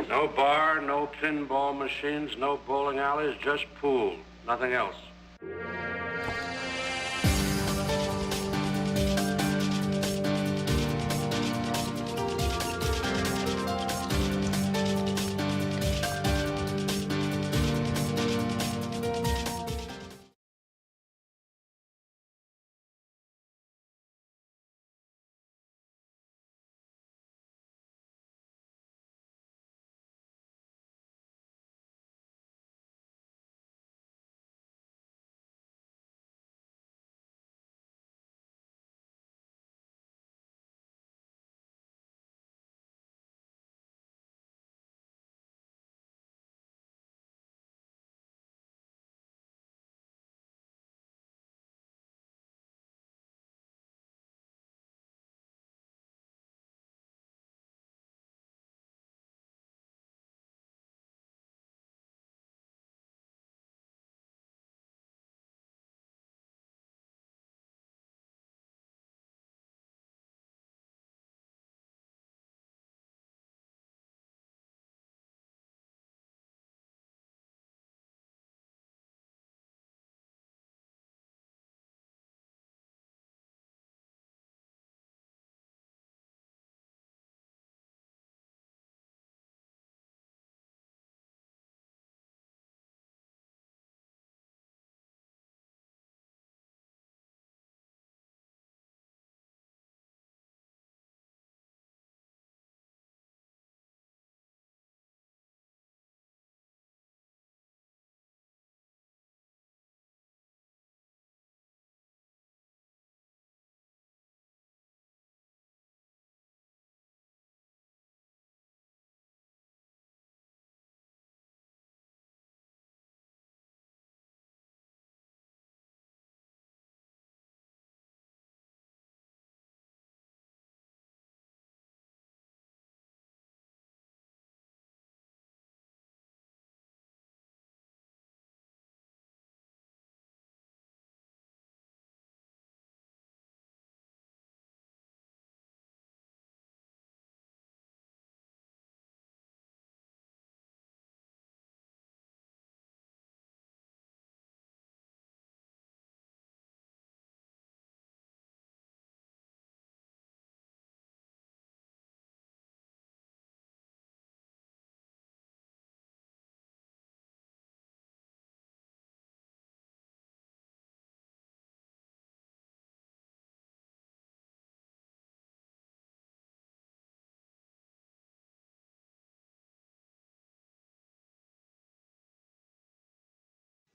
No bar, no pinball machines, no bowling alleys, just pool. Nothing else.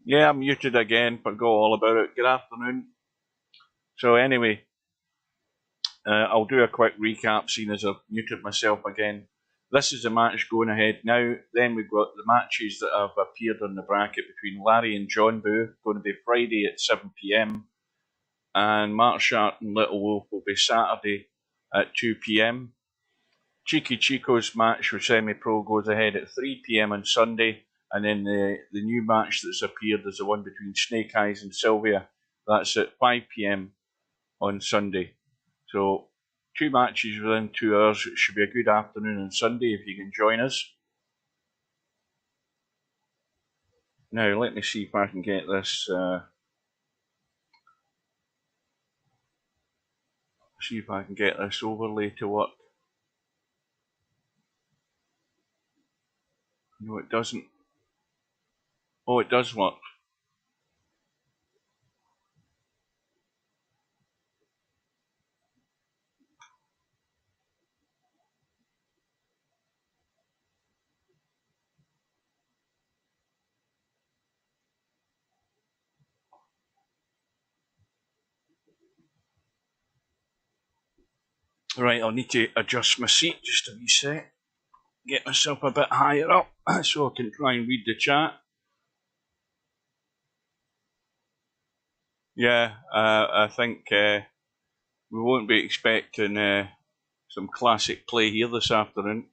Yeah, I'm muted again. Forgot all about it. Good afternoon. So anyway, I'll do a quick recap, seeing as I've muted myself again. This is the match going ahead now. Then we've got the matches that have appeared on the bracket between Larry and John Boo, going to be Friday at 7 p.m. And Mark Sharp and Little Wolf will be Saturday at 2 p.m. Cheeky Chico's match with Semi-Pro goes ahead at 3 p.m. on Sunday. And then the new match that's appeared is the one between Snake Eyes and Sylvia. That's at 5 p.m. on Sunday. So 2 matches within 2 hours. It should be a good afternoon on Sunday if you can join us. Now let me see if I can get this. See if I can get this overlay to work. No, it doesn't. Oh, it does work. Right, I'll need to adjust my seat just a wee sec. Get myself a bit higher up so I can try and read the chat. Yeah, I think we won't be expecting some classic play here this afternoon.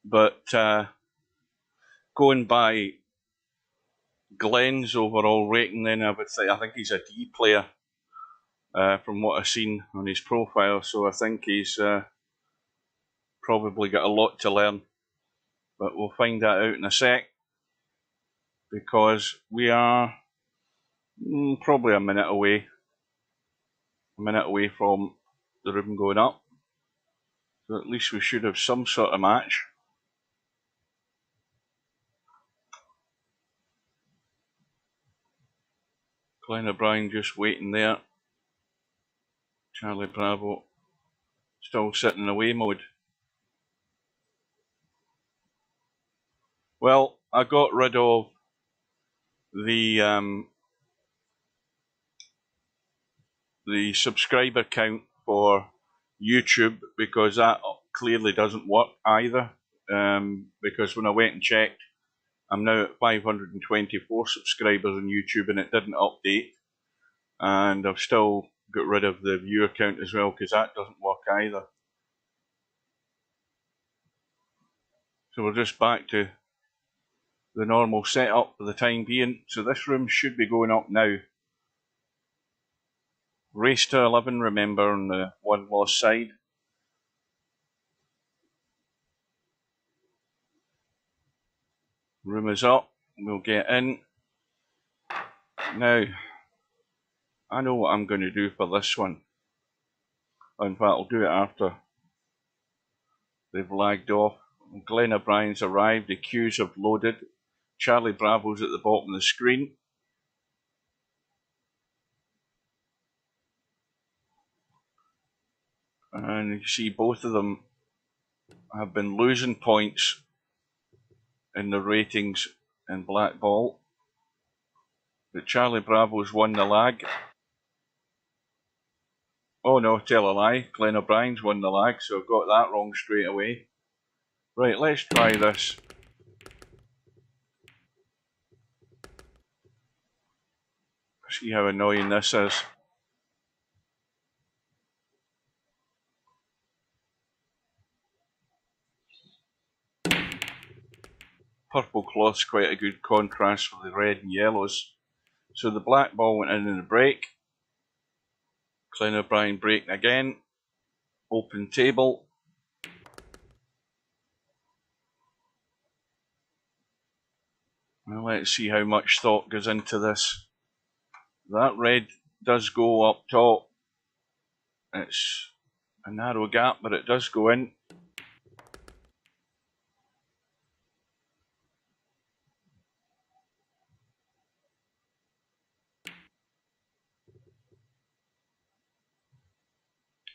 But going by Glenn's overall rating, then I think he's a D player from what I've seen on his profile. So I think he's probably got a lot to learn, but we'll find that out in a sec, because we are probably a minute away from the room going up, so at least we should have some sort of match. Glennobrien just waiting there. CharlieBravo still sitting in away mode. Well, I got rid of the subscriber count for YouTube, because that clearly doesn't work either. Because when I went and checked, I'm now at 524 subscribers on YouTube, and it didn't update. And I've still got rid of the viewer count as well, because that doesn't work either. So we're just back to the normal setup for the time being. So this room should be going up now. Race to 11, remember, on the one loss side. Room is up, we'll get in. Now, I know what I'm going to do for this one. In fact, I'll do it after they've lagged off. Glennobrien's arrived, the queues have loaded. CharlieBravo's at the bottom of the screen. And you see both of them have been losing points in the ratings in Black Ball. But CharlieBravo's won the lag. Oh no, tell a lie. Glennobrien's won the lag, so I've got that wrong straight away. Right, let's try this. See how annoying this is. Purple cloth's quite a good contrast for the red and yellows. So the black ball went in the break. Glennobrien breaking again. Open table. Well, let's see how much thought goes into this. That red does go up top. It's a narrow gap, but it does go in.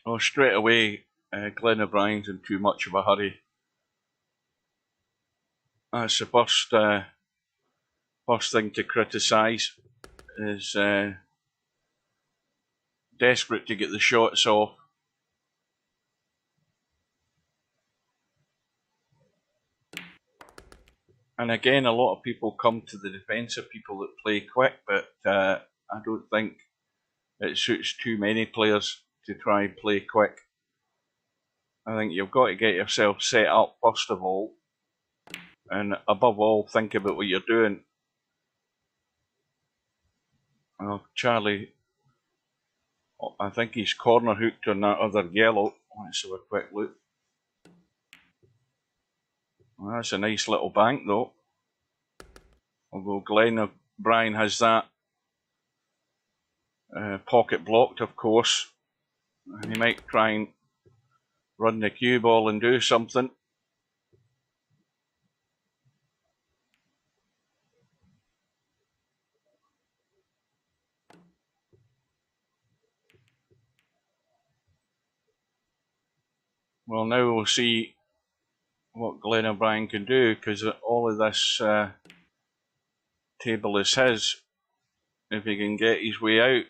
Oh, straight away, Glennobrien's in too much of a hurry. That's the first thing to criticise, is desperate to get the shots off. And again, a lot of people come to the defensive people that play quick, but I don't think it suits too many players to try and play quick. I think you've got to get yourself set up first of all, and above all, think about what you're doing. Well, Charlie, I think he's corner hooked on that other yellow. Let's have a quick look. Well, that's a nice little bank though. Although Glennobrien has that pocket blocked, of course. And he might try and run the cue ball and do something. Well, now we'll see what Glennobrien can do, because all of this table is his, if he can get his way out.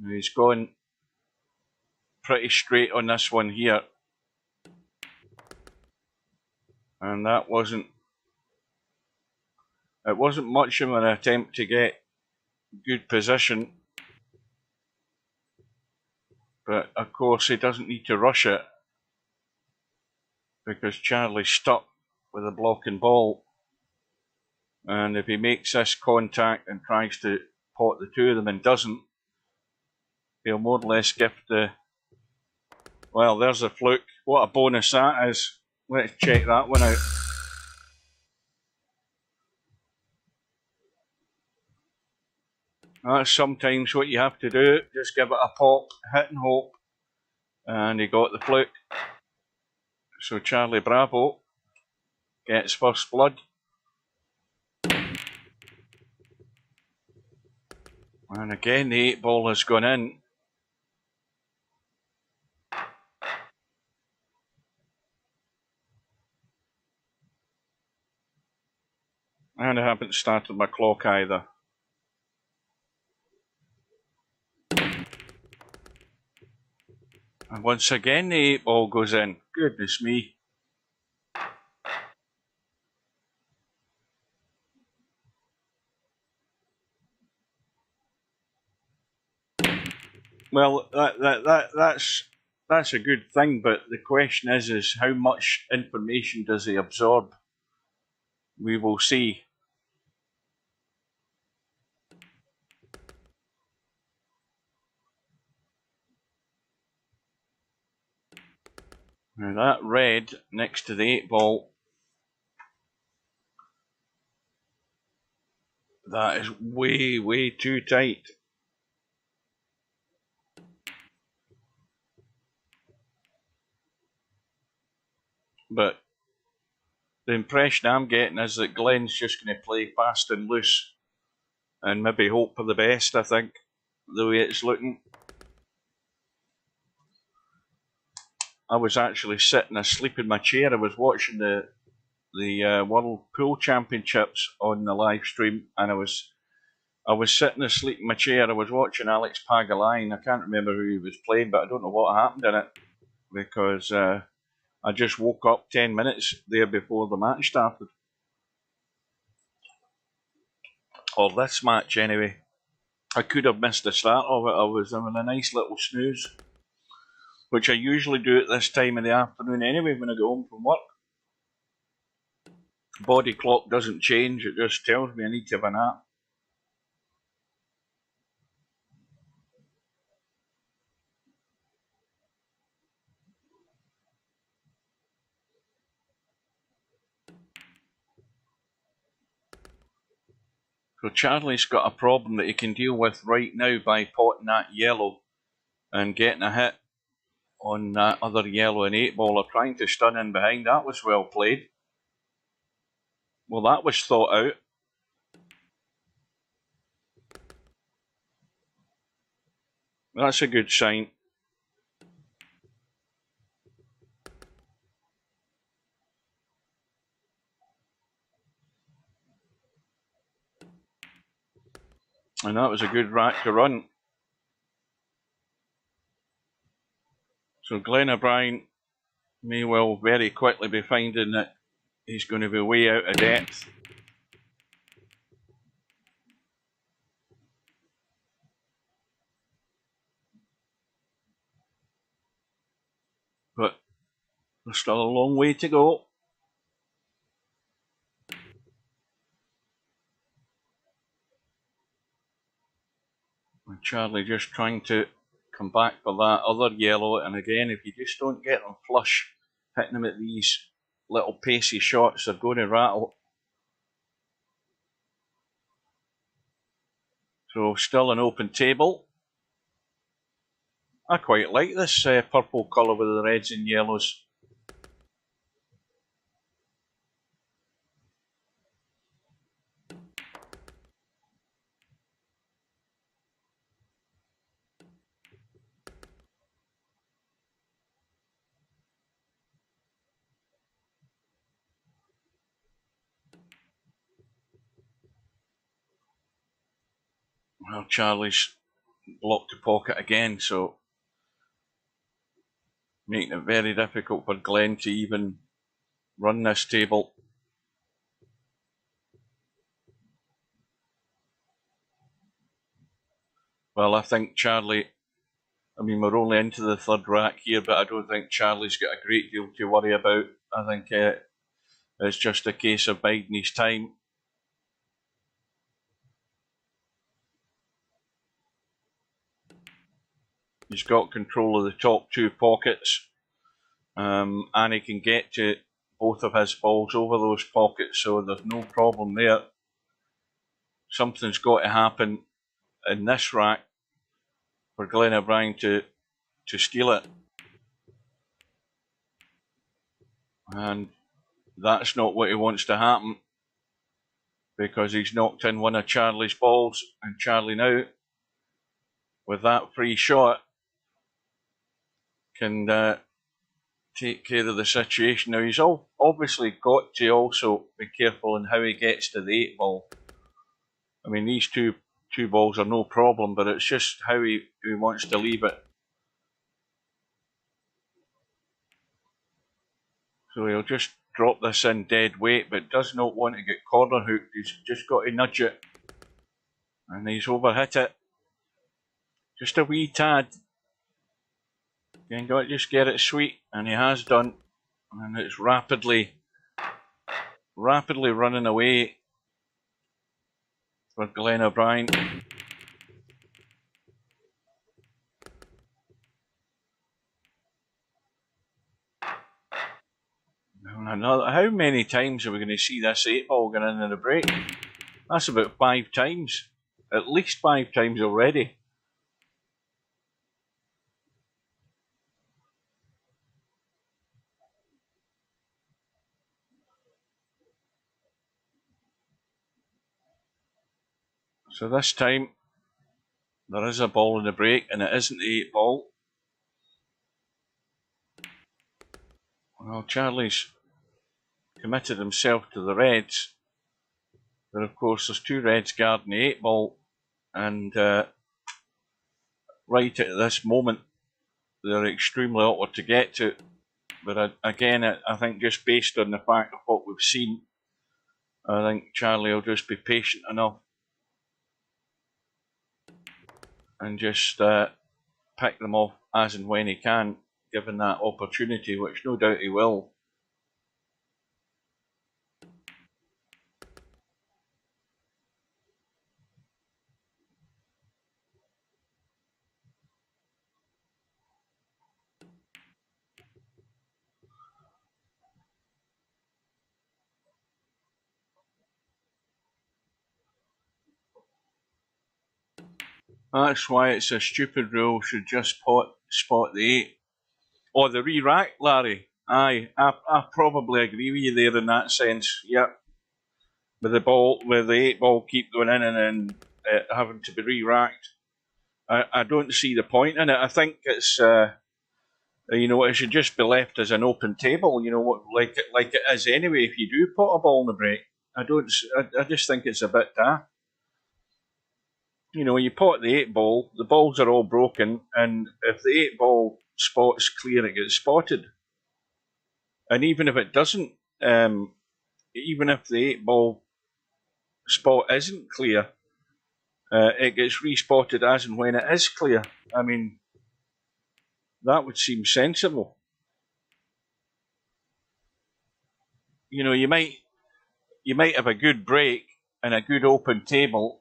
He's gone pretty straight on this one here, and that wasn't much of an attempt to get good position, but of course he doesn't need to rush it, because Charlie's stuck with a blocking ball, and if he makes this contact and tries to pot the two of them and doesn't, he'll more or less gift the... Well, there's a fluke. What a bonus that is. Let's check that one out. That's sometimes what you have to do. Just give it a pop, hit and hope. And he got the fluke. So CharlieBravo gets first blood. And again the 8 ball has gone in. And I haven't started my clock either. And once again the 8 ball goes in. Goodness me. Well, that's a good thing, but the question is how much information does he absorb? We will see. Now that red next to the 8 ball, that is way, way too tight. But the impression I'm getting is that Glenn's just going to play fast and loose and maybe hope for the best, I think, the way it's looking. I was actually sitting asleep in my chair. I was watching the World Pool Championships on the live stream, and I was sitting asleep in my chair. I was watching Alex Pagulayan. I can't remember who he was playing, but I don't know what happened in it because I just woke up 10 minutes there before the match started. Or this match, anyway. I could have missed the start of it. I was having a nice little snooze, which I usually do at this time of the afternoon anyway when I go home from work. Body clock doesn't change, it just tells me I need to have a nap. So Charlie's got a problem that he can deal with right now by potting that yellow and getting a hit on that other yellow and 8 ball, or trying to stun in behind. That was well played. Well, that was thought out. That's a good sign. And that was a good rack to run. So Glennobrien may well very quickly be finding that he's going to be way out of depth. But there's still a long way to go. And Charlie just trying to come back for that other yellow. And again, if you just don't get them flush, hitting them at these little pacey shots, they're going to rattle. So still an open table. I quite like this purple colour with the reds and yellows. Well, Charlie's blocked the pocket again, so making it very difficult for Glenn to even run this table. Well, I think Charlie, I mean, we're only into the third rack here, but I don't think Charlie's got a great deal to worry about. I think it's just a case of biding his time. He's got control of the top 2 pockets, and he can get to both of his balls over those pockets, so there's no problem there. Something's got to happen in this rack for Glennobrien to steal it. And that's not what he wants to happen, because he's knocked in one of Charlie's balls, and Charlie now, with that free shot, can take care of the situation. Now, he's obviously got to also be careful in how he gets to the 8 ball. I mean, these two balls are no problem, but it's just how he wants to leave it. So he'll just drop this in dead weight, but does not want to get corner hooked. He's just got to nudge it. And he's overhit it. Just a wee tad. Again, got to just get it sweet, and he has done. And it's rapidly running away for Glennobrien. How many times are we going to see this 8 ball going in the break? That's about 5 times. At least 5 times already. So this time, there is a ball in the break, and it isn't the 8 ball. Well, Charlie's committed himself to the reds. But of course, there's 2 reds guarding the 8 ball, and right at this moment, they're extremely awkward to get to. But again, I think just based on the fact of what we've seen, I think Charlie will just be patient enough and just pick them off as and when he can, given that opportunity, which no doubt he will. That's why it's a stupid rule, should just spot the 8. Or the re-rack, Larry. Aye, I probably agree with you there in that sense. Yep. With the 8 ball keep going in and then having to be re-racked. I don't see the point in it. I think it's it should just be left as an open table. Like it is anyway. If you do put a ball in the break, I just think it's a bit daft. You pot the 8 ball, the balls are all broken, and if the 8 ball spot's clear, it gets spotted. And even if it doesn't, even if the 8 ball spot isn't clear, it gets respotted as and when it is clear. I mean, that would seem sensible. You might have a good break and a good open table,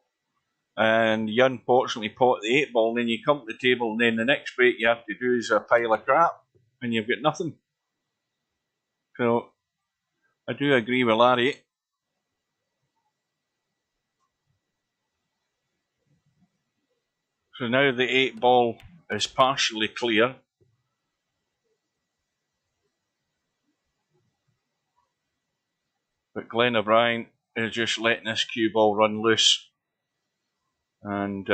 and you unfortunately pot the 8 ball, and then you come to the table, and then the next break you have to do is a pile of crap, and you've got nothing. So, I do agree with Larry. So now the 8 ball is partially clear. But Glennobrien is just letting this cue ball run loose. And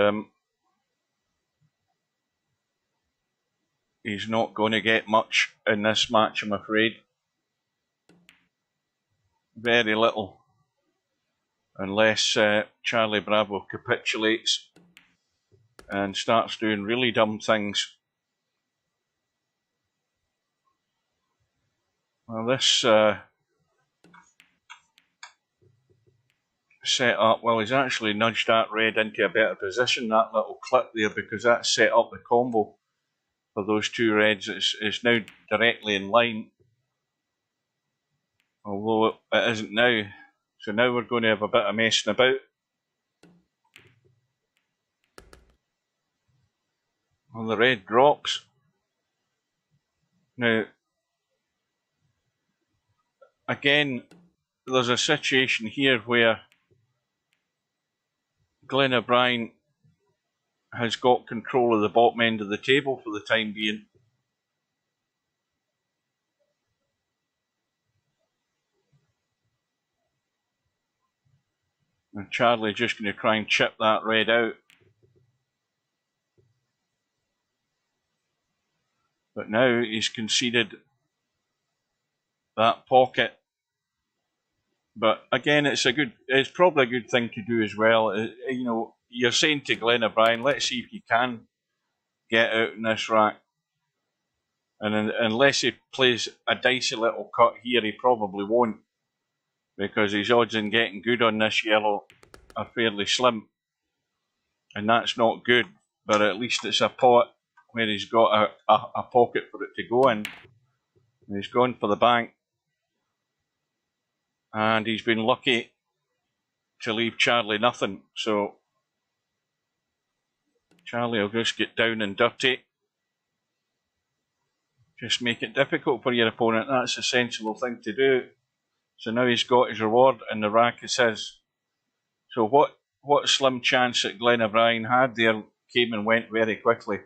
he's not going to get much in this match, I'm afraid. Very little. Unless CharlieBravo capitulates and starts doing really dumb things. Well, this set up, well, he's actually nudged that red into a better position, that little clip there, because that set up the combo for those 2 reds. It's now directly in line, although it isn't now. So now we're going to have a bit of messing about. Well, the red drops. Now, again, there's a situation here where Glennobrien has got control of the bottom end of the table for the time being. And Charlie just going to try and chip that red out. But now he's conceded that pocket. But again, it's probably a good thing to do as well. You know, you're saying to Glennobrien, let's see if you can get out in this rack. And unless he plays a dicey little cut here, he probably won't, because his odds in getting good on this yellow are fairly slim. And that's not good, but at least it's a pot where he's got a pocket for it to go in. And he's gone for the bank. And he's been lucky to leave Charlie nothing. So Charlie will just get down and dirty. Just make it difficult for your opponent. That's a sensible thing to do. So now he's got his reward and the rack is his. So what slim chance that Glennobrien had there came and went very quickly.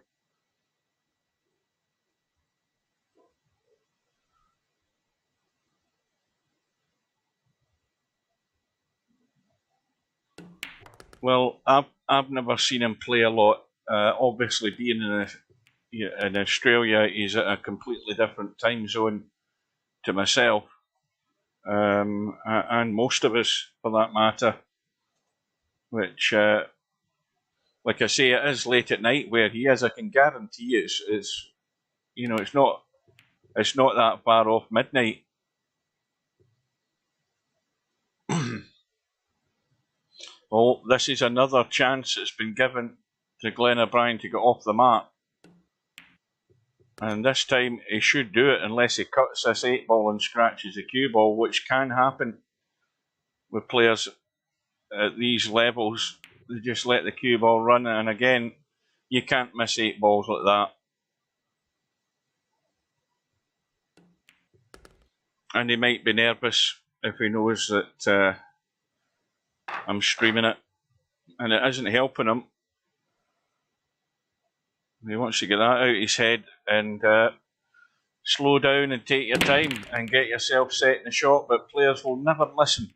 Well, I've never seen him play a lot. Obviously, being in Australia, he's at a completely different time zone to myself, and most of us, for that matter. Which, like I say, it is late at night where he is. I can guarantee it's you know, it's not that far off midnight. Well, this is another chance that's been given to Glennobrien to get off the mat. And this time he should do it unless he cuts this 8-ball and scratches the cue ball, which can happen with players at these levels. They just let the cue ball run, and again, you can't miss 8 balls like that. And he might be nervous if he knows that I'm streaming it, and it isn't helping him. He wants to get that out of his head and slow down and take your time and get yourself set in the shot, but players will never listen.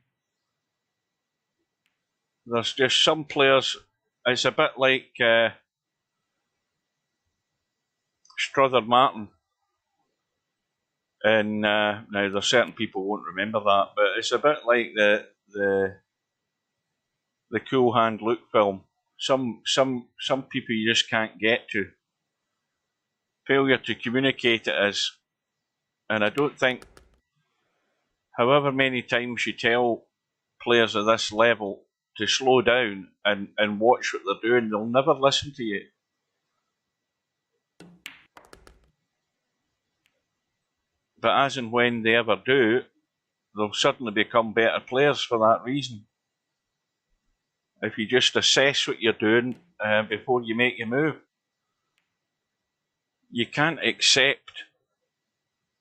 There's just some players, it's a bit like Strother Martin. And now there's certain people won't remember that, but it's a bit like the Cool Hand Luke film. Some people you just can't get to. Failure to communicate it is, and I don't think, however many times you tell players of this level to slow down and watch what they're doing, they'll never listen to you. But as and when they ever do, they'll suddenly become better players for that reason. If you just assess what you're doing before you make your move. You can't accept,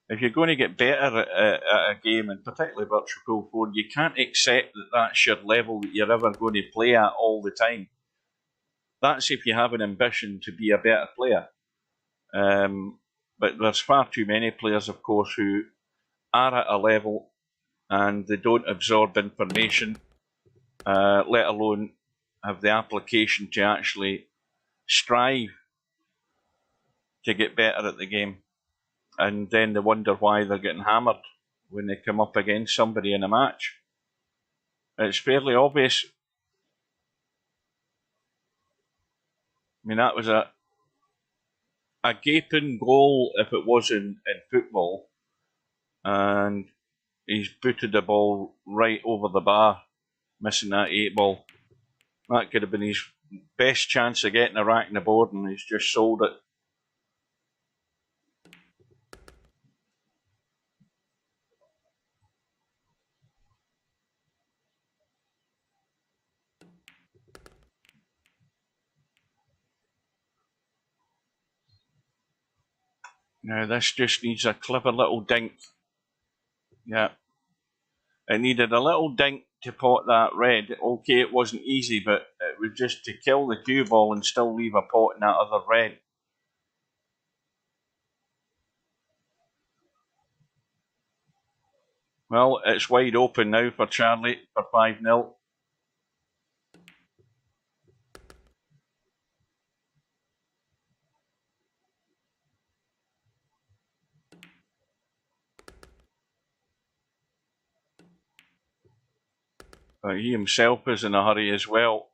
if you're going to get better at a game, and particularly Virtual Pool 4, you can't accept that that's your level that you're ever going to play at all the time. That's if you have an ambition to be a better player. But there's far too many players, of course, who are at a level and they don't absorb information, let alone have the application to actually strive to get better at the game. And then they wonder why they're getting hammered when they come up against somebody in a match. It's fairly obvious. I mean, that was a gaping goal if it was in football. And he's booted the ball right over the bar, missing that 8-ball. That could have been his best chance of getting a rack in the board, and he's just sold it. Now this just needs a clever little dink. Yeah, It needed a little dink to pot that red. Okay, it wasn't easy, but it was just to kill the cue ball and still leave a pot in that other red. Well, it's wide open now for Charlie for 5-0. He himself is in a hurry as well.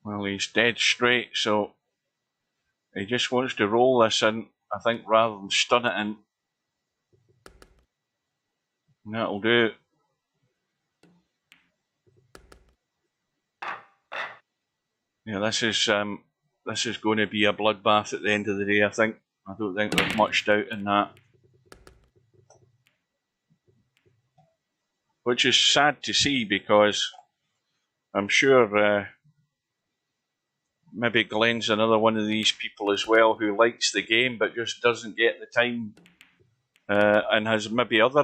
Well, he's dead straight, so he just wants to roll this in, I think, rather than stun it in. And that'll do. Yeah, this is going to be a bloodbath at the end of the day, I think. I don't think there's much doubt in that. Which is sad to see, because I'm sure maybe Glenn's another one of these people as well who likes the game but just doesn't get the time, and has maybe other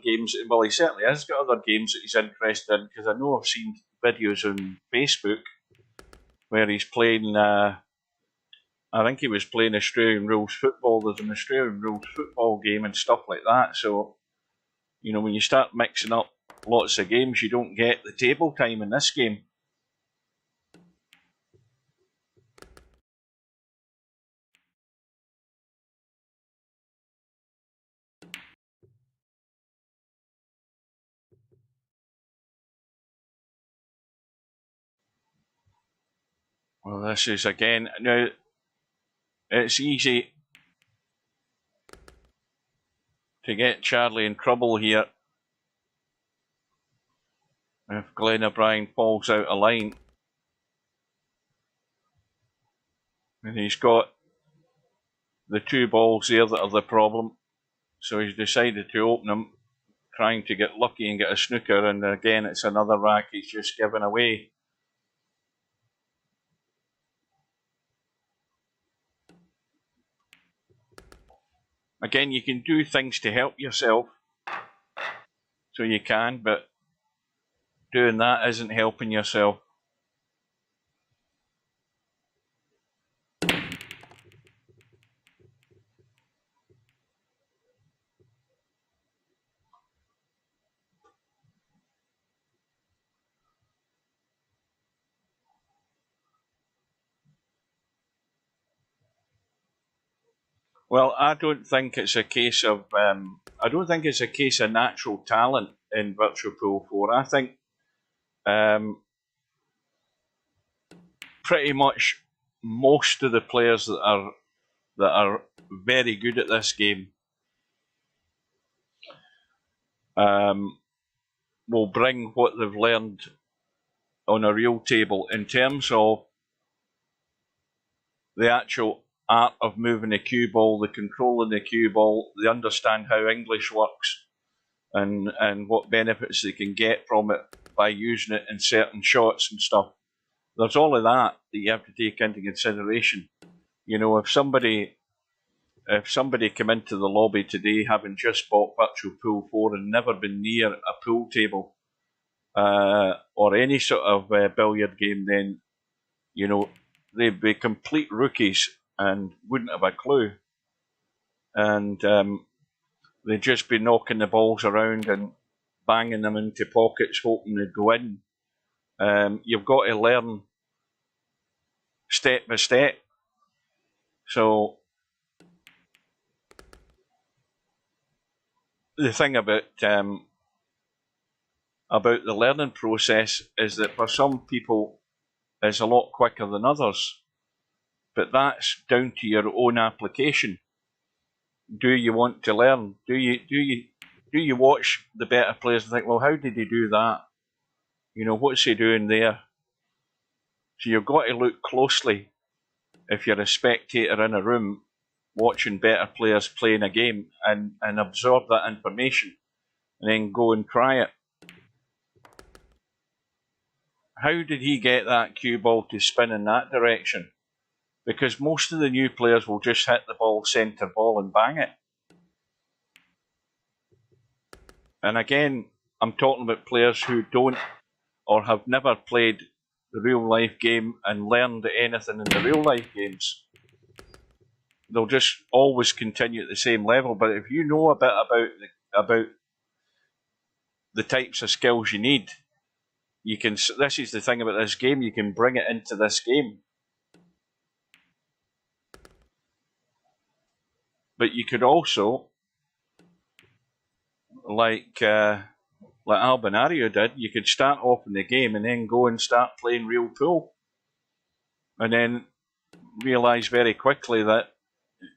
games. Well, he certainly has got other games that he's interested in, because I know I've seen videos on Facebook where he's playing, I think he was playing Australian rules football. There's an Australian rules football game and stuff like that. So, you know, when you start mixing up lots of games, you don't get the table time in this game. Well, this is again, now it's easy to get Charlie in trouble here if Glennobrien falls out of line. And he's got the two balls there that are the problem. So he's decided to open them, trying to get lucky and get a snooker, and again it's another rack he's just given away. Again, you can do things to help yourself, so you can, but doing that isn't helping yourself. Well, I don't think it's a case of natural talent in Virtual Pool 4. I think pretty much most of the players that are very good at this game will bring what they've learned on a real table in terms of the actual art of moving the cue ball, the controlling the cue ball. They understand how English works and what benefits they can get from it by using it in certain shots and stuff. There's all of that you have to take into consideration. You know, if somebody came into the lobby today having just bought Virtual Pool 4 and never been near a pool table or any sort of billiard game, then, you know, they'd be complete rookies and wouldn't have a clue. And they'd just be knocking the balls around and banging them into pockets, hoping they'd go in. You've got to learn step by step. So the thing about the learning process is that for some people it's a lot quicker than others, but that's down to your own application. Do you want to learn? Do you watch the better players and think, well, how did he do that? You know, what's he doing there? So you've got to look closely if you're a spectator in a room watching better players playing a game, and absorb that information and then go and try it. How did he get that cue ball to spin in that direction? because most of the new players will just hit the ball centre ball and bang it. And again, I'm talking about players who don't or have never played the real life game and learned anything in the real life games. They'll just always continue at the same level. But if you know a bit about the types of skills you need, you can. This is the thing about this game: you can bring it into this game. But you could also, like Albinario did, you could start off in the game and then go and start playing real pool, and then realise very quickly that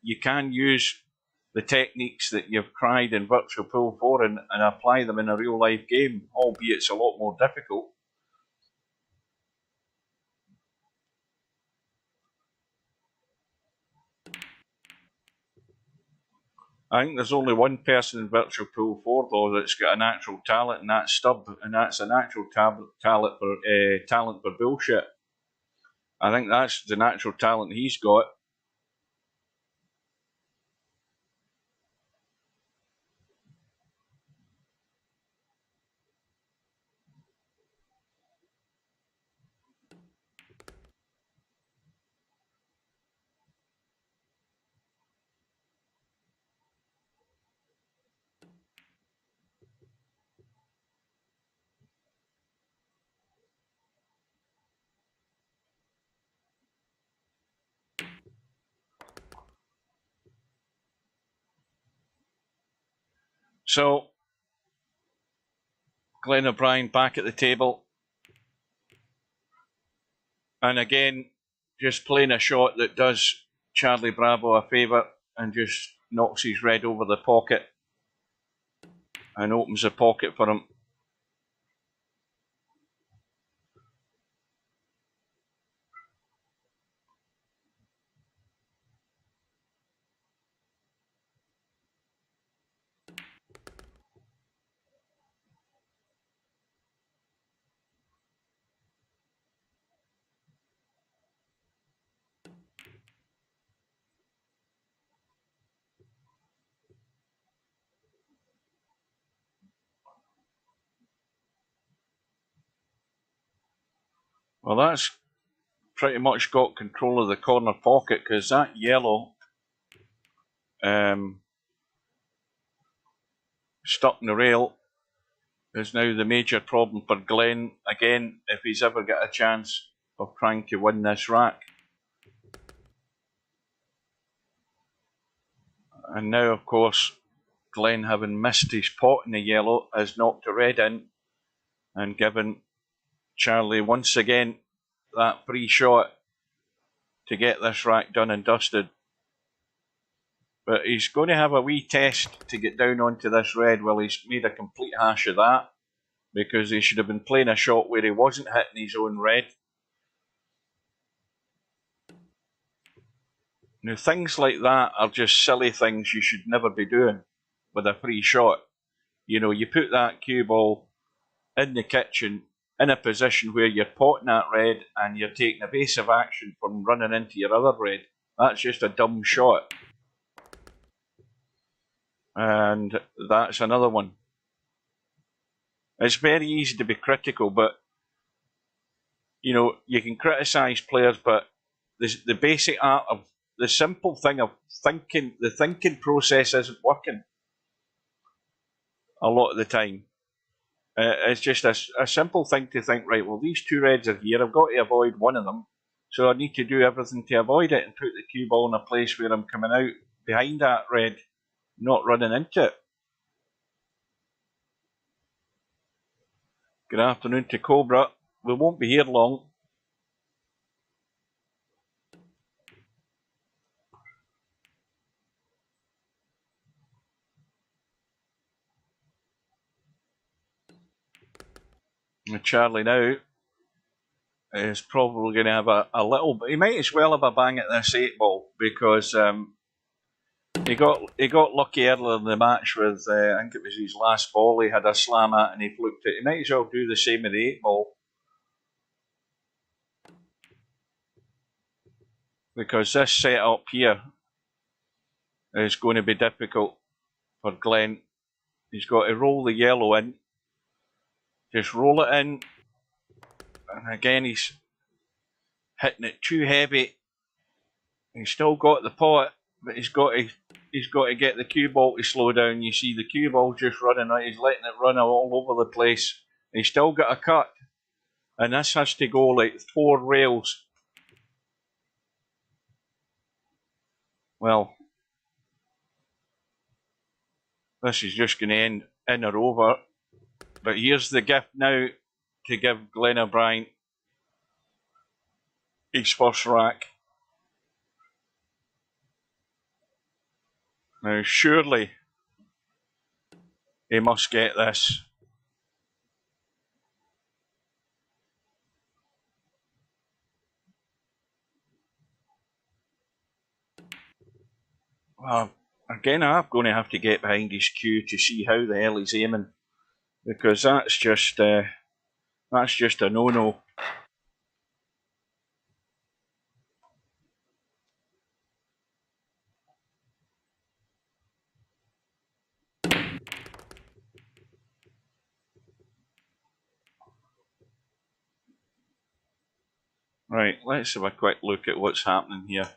you can use the techniques that you've tried in Virtual Pool 4 and apply them in a real life game, albeit it's a lot more difficult. I think there's only one person in Virtual Pool 4 though that's got a natural talent, and that's Stubb, and that's a natural talent for bullshit. I think that's the natural talent he's got. So, Glennobrien back at the table. And again, just playing a shot that does CharlieBravo a favour and just knocks his red over the pocket and opens the pocket for him. Well, that's pretty much got control of the corner pocket, because that yellow stuck in the rail is now the major problem for Glenn, again, if he's ever got a chance of trying to win this rack. And now, of course, Glenn, having missed his pot in the yellow, has knocked a red in and given Charlie once again that free shot to get this rack done and dusted. But he's going to have a wee test to get down onto this red. Well, he's made a complete hash of that, because he should have been playing a shot where he wasn't hitting his own red. Now, things like that are just silly things you should never be doing with a free shot. You know, you put that cue ball in the kitchen in a position where you're potting that red and you're taking evasive action from running into your other red. That's just a dumb shot. And that's another one. It's very easy to be critical, but, you know, you can criticise players, but the basic art of the simple thing of thinking, the thinking process isn't working a lot of the time. It's just a simple thing to think, right, well, these two reds are here, I've got to avoid one of them, so I need to do everything to avoid it and put the cue ball in a place where I'm coming out behind that red, not running into it. Good afternoon to Cobra. We won't be here long. And Charlie now is probably going to have a little. He might as well have a bang at this 8-ball, because he got lucky earlier in the match with I think it was his last ball. He had a slam at and he fluked it. He might as well do the same with the 8-ball. because this setup here is going to be difficult for Glenn. He's got to roll the yellow in. Just roll it in. And again, he's hitting it too heavy. He's still got the pot, but he's got to get the cue ball to slow down. You see the cue ball just running out. He's letting it run all over the place. He's still got a cut. And this has to go like 4 rails. Well, this is just going to end in or over. But here's the gift now to give Glennobrien his first rack. Now surely he must get this. Well, again, I'm going to have to get behind his cue to see how the hell he's aiming, because that's just a no-no. Right, let's have a quick look at what's happening here.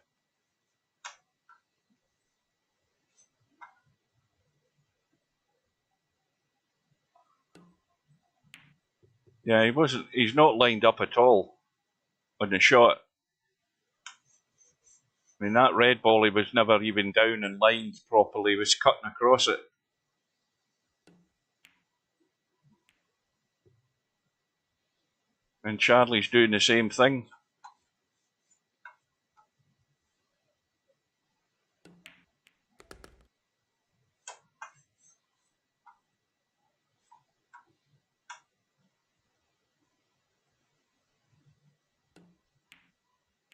Yeah, he's not lined up at all on the shot. I mean, that red ball, he was never even down and lined properly. He was cutting across it. And Charlie's doing the same thing.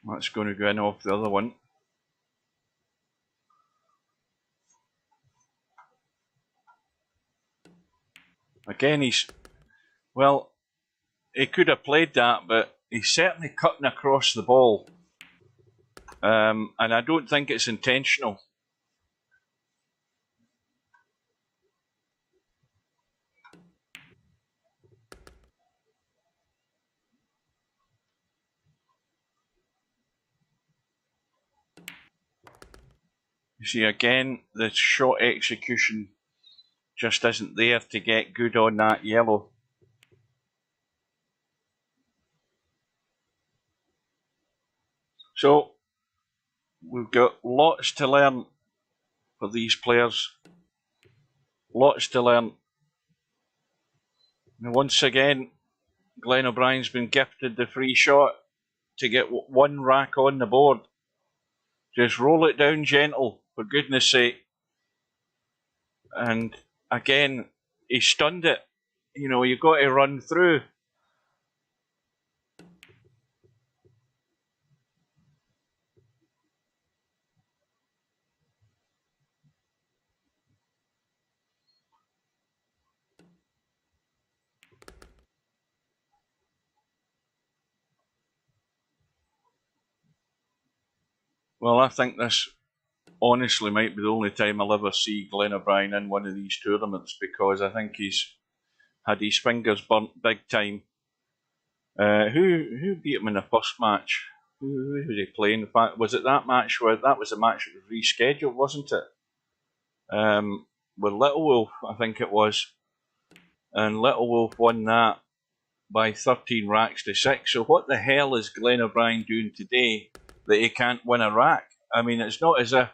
That's going to go in off the other one. Again, he could have played that, but he's certainly cutting across the ball. And I don't think it's intentional. You see, again, the shot execution just isn't there to get good on that yellow. So, we've got lots to learn for these players. Lots to learn. And once again, Glennobrien's been gifted the free shot to get 1 rack on the board. Just roll it down gentle, for goodness sake. And again, he stunned it. You know, you've got to run through. Well, I think this honestly might be the only time I'll ever see Glennobrien in one of these tournaments, because I think he's had his fingers burnt big time. Who beat him in the first match? Who was he playing? In fact, was it that match where that was a match that was rescheduled, wasn't it? With Little Wolf, I think it was. And Little Wolf won that by 13 racks to 6. So what the hell is Glennobrien doing today that he can't win a rack? I mean, it's not as if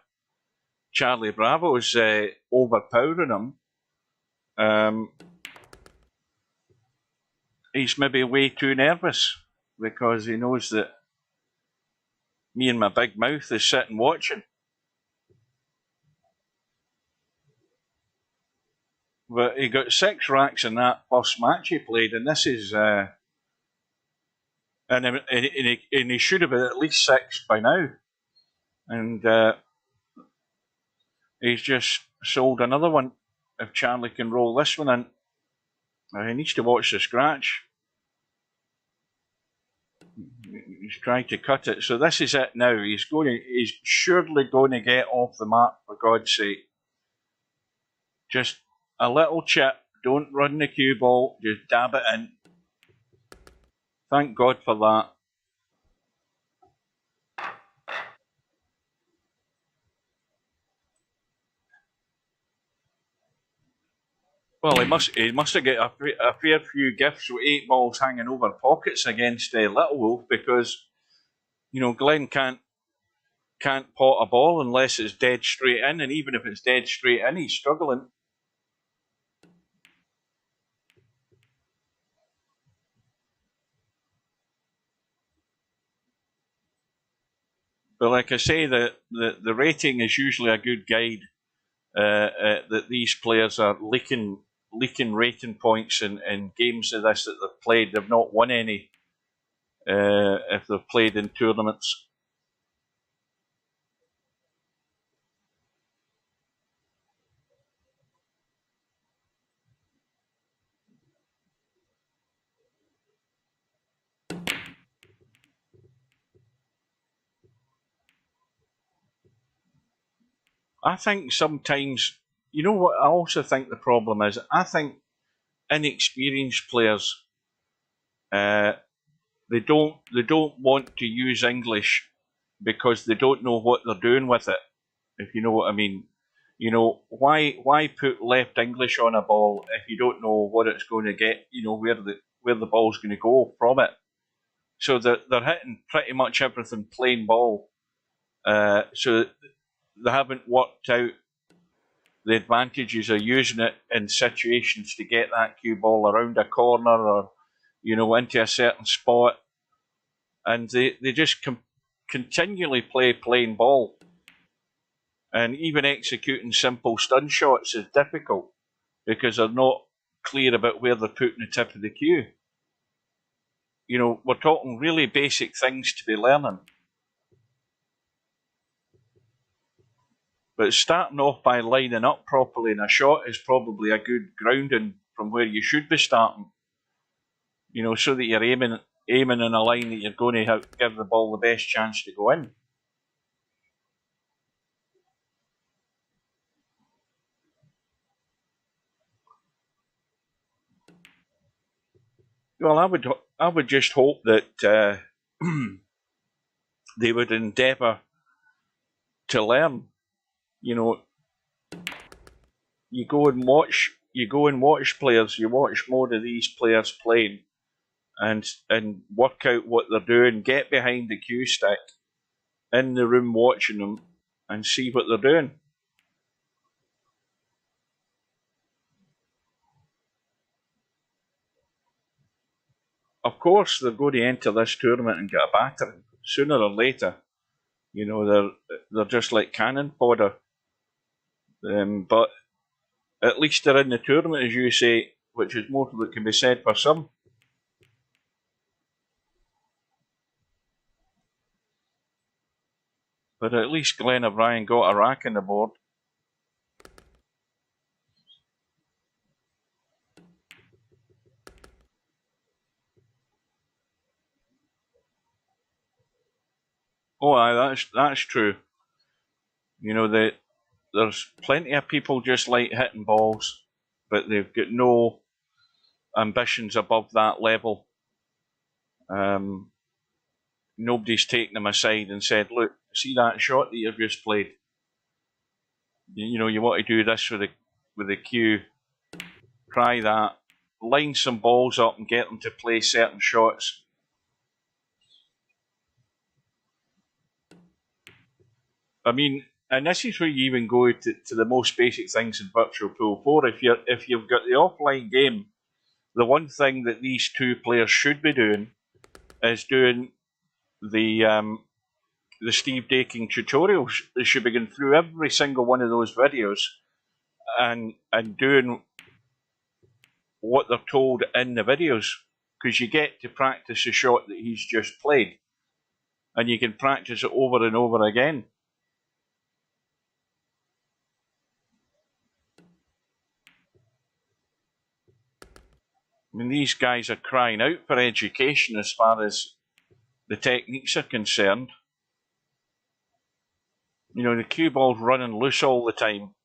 CharlieBravo is overpowering him. He's maybe way too nervous because he knows that me and my big mouth is sitting watching. But he got 6 racks in that first match he played, and this is and he should have been at least 6 by now. And he's just sold another one. If Charlie can roll this one in, he needs to watch the scratch. He's trying to cut it. So this is it now. He's surely going to get off the mark, for God's sake. Just a little chip. Don't run the cue ball. Just dab it in. Thank God for that. Well, he must have got a fair few gifts with 8 balls hanging over pockets against Little Wolf, because Glenn can't pot a ball unless it's dead straight in, and even if it's dead straight in, he's struggling. But like I say, the rating is usually a good guide that these players are leaking rating points in games of this that they've played. They've not won any if they've played in tournaments. I think sometimes, you know what I also think the problem is? I think inexperienced players, they don't want to use English because they don't know what they're doing with it, if you know what I mean. Why put left English on a ball if you don't know what it's going to get, where the ball's going to go from it. So they're hitting pretty much everything plain ball. So they haven't worked out the advantages of using it in situations to get that cue ball around a corner or, into a certain spot. And they just continually play plain ball. And even executing simple stun shots is difficult because they're not clear about where they're putting the tip of the cue. We're talking really basic things to be learning. But starting off by lining up properly in a shot is probably a good grounding from where you should be starting. So that you're aiming in a line that you're going to give the ball the best chance to go in. Well, I would just hope that they would endeavour to learn. You go and watch players. You watch more of these players playing, and work out what they're doing. Get behind the cue stick in the room watching them, and see what they're doing. Of course, they're going to enter this tournament and get a battering sooner or later. They're just like cannon fodder. But at least they're in the tournament, as you say, which is more than can be said for some. But at least Glennobrien got a rack on the board. Oh, aye, that's true. There's plenty of people just like hitting balls, but they've got no ambitions above that level. Nobody's taken them aside and said, "Look, see that shot that you've just played. You want to do this with the cue. Try that. Line some balls up and get them to play certain shots." I mean, and this is where you even go to the most basic things in Virtual Pool 4. If you've got the offline game, the one thing that these two players should be doing is doing the Steve Daking tutorials. They should be going through every single one of those videos and doing what they're told in the videos, because you get to practice the shot that he's just played, and you can practice it over and over again. I mean, these guys are crying out for education as far as the techniques are concerned. You know, the cue ball's running loose all the time.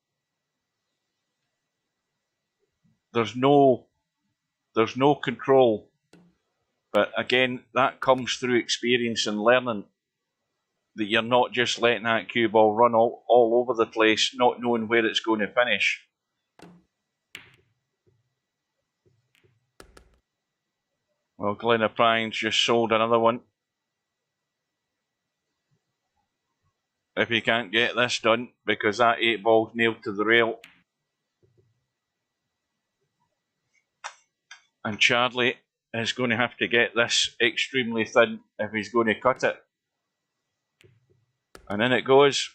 There's no control. But again, that comes through experience and learning, that you're not just letting that cue ball run all over the place, not knowing where it's going to finish. Well, Glennobrien's just sold another one. If he can't get this done, because that 8 ball's nailed to the rail. And Charlie is going to have to get this extremely thin if he's going to cut it. And in it goes.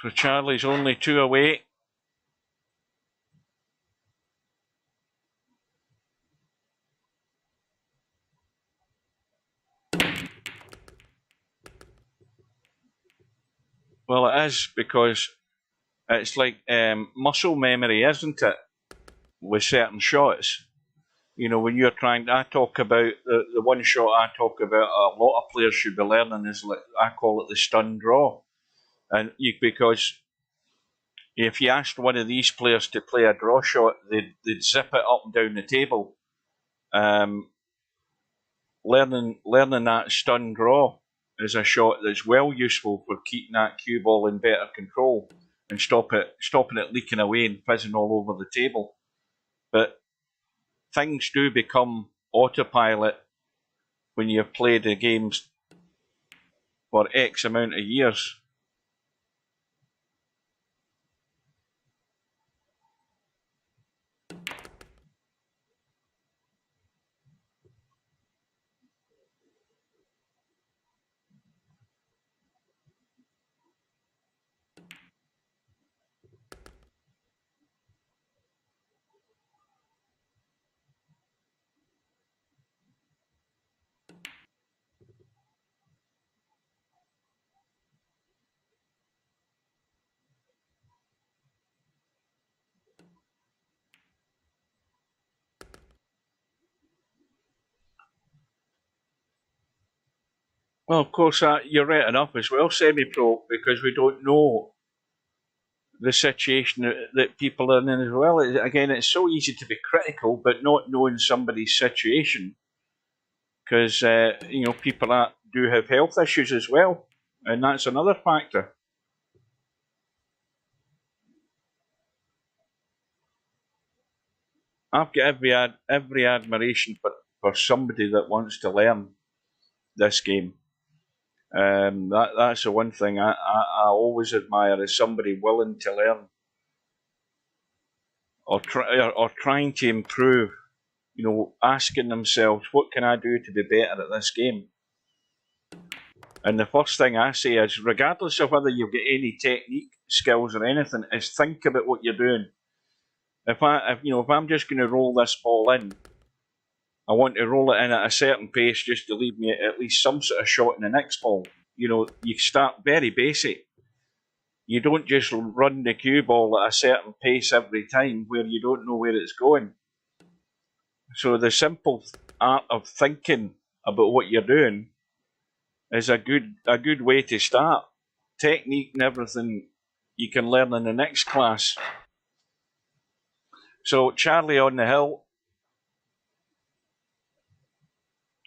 So Charlie's only 2 away. Well, it is, because it's like muscle memory, isn't it, with certain shots. You know, when you're trying, I talk about, the one shot I talk about a lot of players should be learning is, like, I call it the stun draw. And because if you asked one of these players to play a draw shot, they'd zip it up and down the table. Learning that stun draw is a shot that's well useful for keeping that cue ball in better control and stopping it leaking away and fizzing all over the table. But things do become autopilot when you've played the games for X amount of years. Well, of course, you're right enough as well, semi-pro, because we don't know the situation that people are in as well. Again, it's so easy to be critical, but not knowing somebody's situation, because you know, people do have health issues as well, and that's another factor. I've got every admiration for somebody that wants to learn this game. That's the one thing I always admire, is somebody willing to learn or trying to improve. You know, asking themselves, what can I do to be better at this game? And the first thing I say is, regardless of whether you've got any technique, skills, or anything, is think about what you're doing. If I'm just going to roll this ball in, I want to roll it in at a certain pace just to leave me at least some sort of shot in the next ball. You know, you start very basic. You don't just run the cue ball at a certain pace every time where you don't know where it's going. So the simple art of thinking about what you're doing is a good way to start. Technique and everything you can learn in the next class. So Charlie on the hill.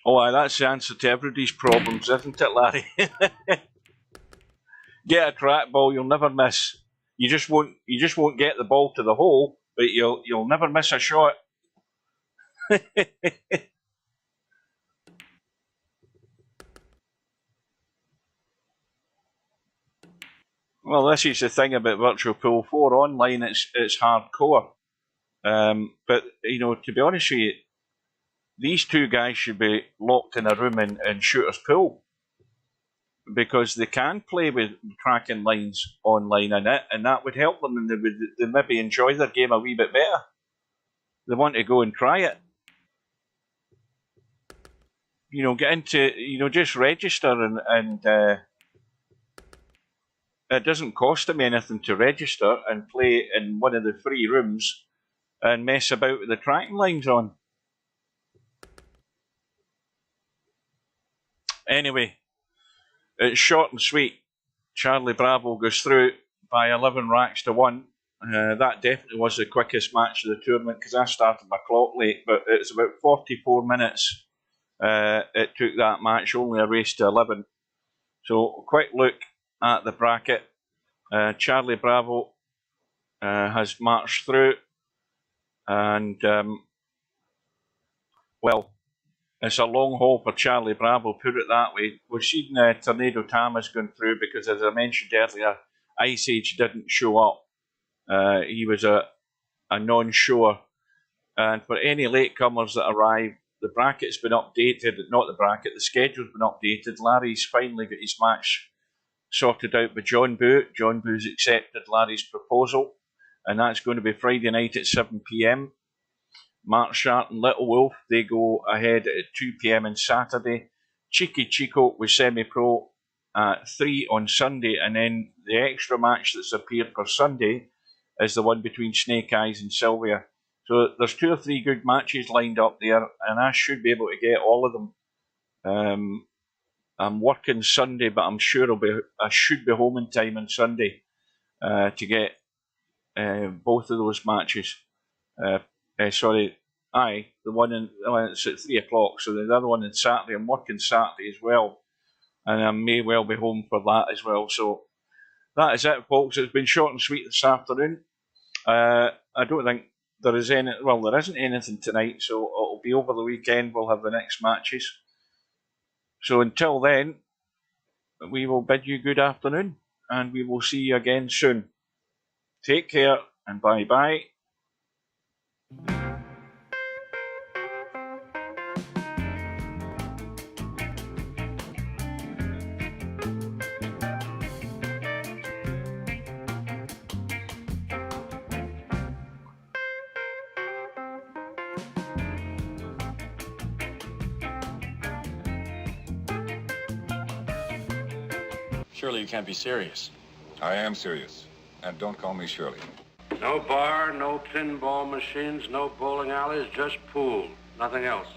Oh, that's the answer to everybody's problems, isn't it, Larry? Get a track ball, you'll never miss. You just won't get the ball to the hole, but you'll never miss a shot. Well, this is the thing about Virtual Pool 4 online. It's hardcore. But you know, to be honest with you, these two guys should be locked in a room in shooter's pool, because they can play with tracking lines online in it, and that would help them, and they maybe enjoy their game a wee bit better. They want to go and try it. You know, get into, you know, just register, and it doesn't cost them anything to register and play in one of the free rooms and mess about with the tracking lines on. Anyway, it's short and sweet. CharlieBravo goes through by 11 racks to 1. That definitely was the quickest match of the tournament because I started my clock late, but it's about 44 minutes it took that match, only a race to 11. So, quick look at the bracket. CharlieBravo has marched through, and well, it's a long haul for CharlieBravo, put it that way. We've seen Tornado Tam has gone through because, as I mentioned earlier, Ice Age didn't show up. He was a non-shower. And for any latecomers that arrive, the bracket's been updated. Not the bracket, the schedule's been updated. Larry's finally got his match sorted out with John Boo. John Boo's accepted Larry's proposal, and that's going to be Friday night at 7 p.m. Mark Sharp and Little Wolf, they go ahead at 2 p.m. on Saturday. Cheeky Chico with Semi-Pro at 3 on Sunday, and then the extra match that's appeared for Sunday is the one between Snake Eyes and Sylvia. So there's 2 or 3 good matches lined up there, and I should be able to get all of them. I'm working Sunday, but I'm sure I should be home in time on Sunday to get both of those matches. The one it's at 3 o'clock, so the other one on Saturday. I'm working Saturday as well, and I may well be home for that as well. So that is it, folks. It's been short and sweet this afternoon. I don't think there is any. Well, there isn't anything tonight, so it'll be over the weekend. We'll have the next matches. So until then, we will bid you good afternoon, and we will see you again soon. Take care, and bye-bye. Surely you can't be serious. I am serious. And don't call me Shirley. No bar, no pinball machines, no bowling alleys, just pool. Nothing else.